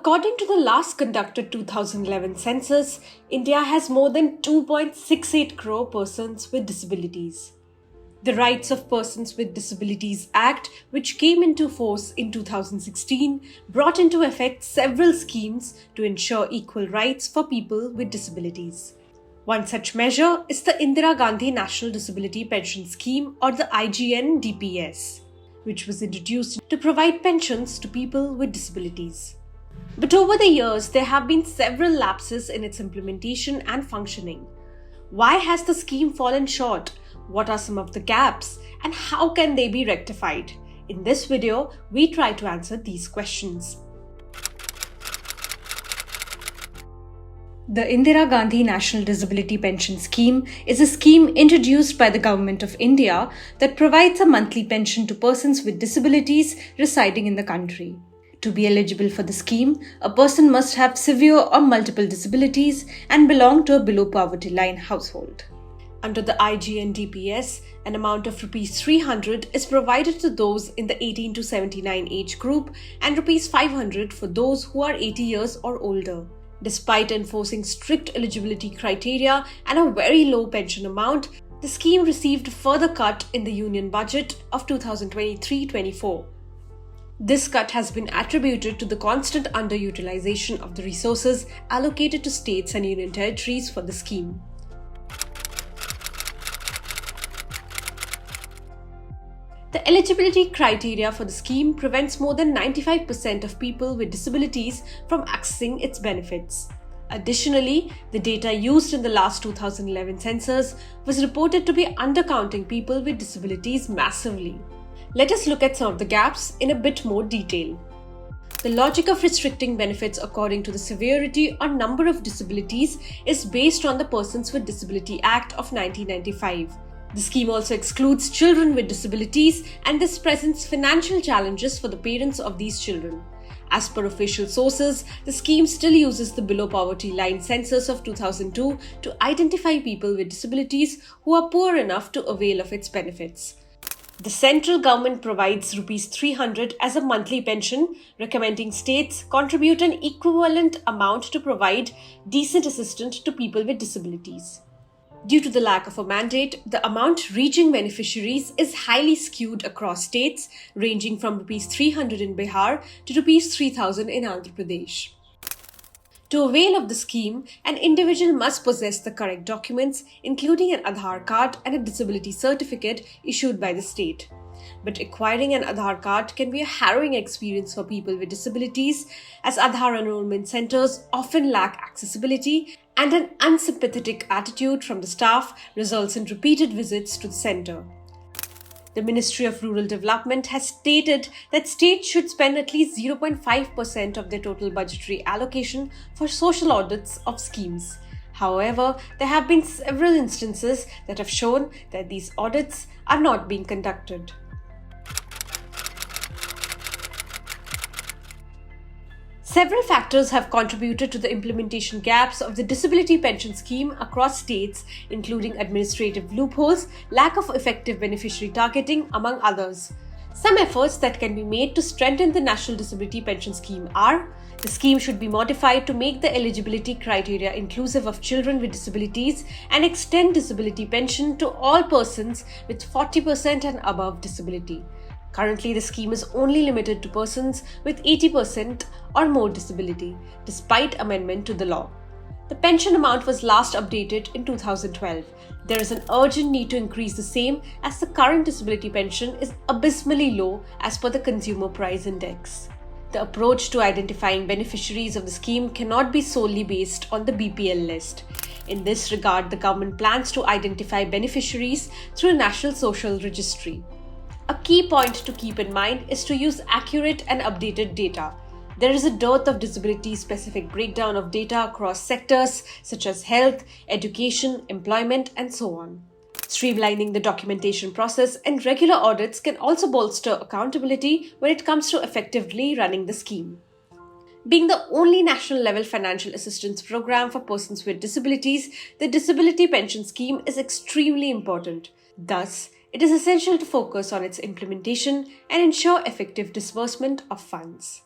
According to the last conducted 2011 census, India has more than 2.68 crore persons with disabilities. The Rights of Persons with Disabilities Act, which came into force in 2016, brought into effect several schemes to ensure equal rights for people with disabilities. One such measure is the Indira Gandhi National Disability Pension Scheme, or the IGNDPS, which was introduced to provide pensions to people with disabilities. But over the years, there have been several lapses in its implementation and functioning. Why has the scheme fallen short? What are some of the gaps? And how can they be rectified? In this video, we try to answer these questions. The Indira Gandhi National Disability Pension Scheme is a scheme introduced by the Government of India that provides a monthly pension to persons with disabilities residing in the country. To be eligible for the scheme, a person must have severe or multiple disabilities and belong to a below poverty line household. Under the IGNDPS, an amount of Rs 300 is provided to those in the 18 to 79 age group and Rs 500 for those who are 80 years or older. Despite enforcing strict eligibility criteria and a very low pension amount, the scheme received a further cut in the Union Budget of 2023-24. This cut has been attributed to the constant underutilization of the resources allocated to states and union territories for the scheme. The eligibility criteria for the scheme prevents more than 95% of people with disabilities from accessing its benefits. Additionally, the data used in the last 2011 census was reported to be undercounting people with disabilities massively. Let us look at some of the gaps in a bit more detail. The logic of restricting benefits according to the severity or number of disabilities is based on the Persons with Disability Act of 1995. The scheme also excludes children with disabilities, and this presents financial challenges for the parents of these children. As per official sources, the scheme still uses the below poverty line census of 2002 to identify people with disabilities who are poor enough to avail of its benefits. The central government provides Rs 300 as a monthly pension, recommending states contribute an equivalent amount to provide decent assistance to people with disabilities. Due to the lack of a mandate, the amount reaching beneficiaries is highly skewed across states, ranging from Rs 300 in Bihar to Rs 3000 in Andhra Pradesh. To avail of the scheme, an individual must possess the correct documents, including an Aadhaar card and a disability certificate issued by the state. But acquiring an Aadhaar card can be a harrowing experience for people with disabilities, as Aadhaar enrollment centers often lack accessibility, and an unsympathetic attitude from the staff results in repeated visits to the center. The Ministry of Rural Development has stated that states should spend at least 0.5% of their total budgetary allocation for social audits of schemes. However, there have been several instances that have shown that these audits are not being conducted. Several factors have contributed to the implementation gaps of the disability pension scheme across states, including administrative loopholes, lack of effective beneficiary targeting, among others. Some efforts that can be made to strengthen the National Disability Pension Scheme are: the scheme should be modified to make the eligibility criteria inclusive of children with disabilities and extend disability pension to all persons with 40% and above disability. Currently, the scheme is only limited to persons with 80% or more disability, despite amendment to the law. The pension amount was last updated in 2012. There is an urgent need to increase the same, as the current disability pension is abysmally low as per the Consumer Price Index. The approach to identifying beneficiaries of the scheme cannot be solely based on the BPL list. In this regard, the government plans to identify beneficiaries through a National Social Registry. A key point to keep in mind is to use accurate and updated data. There is a dearth of disability-specific breakdown of data across sectors such as health, education, employment, and so on. Streamlining the documentation process and regular audits can also bolster accountability when it comes to effectively running the scheme. Being the only national-level financial assistance program for persons with disabilities, the Disability Pension Scheme is extremely important. Thus, it is essential to focus on its implementation and ensure effective disbursement of funds.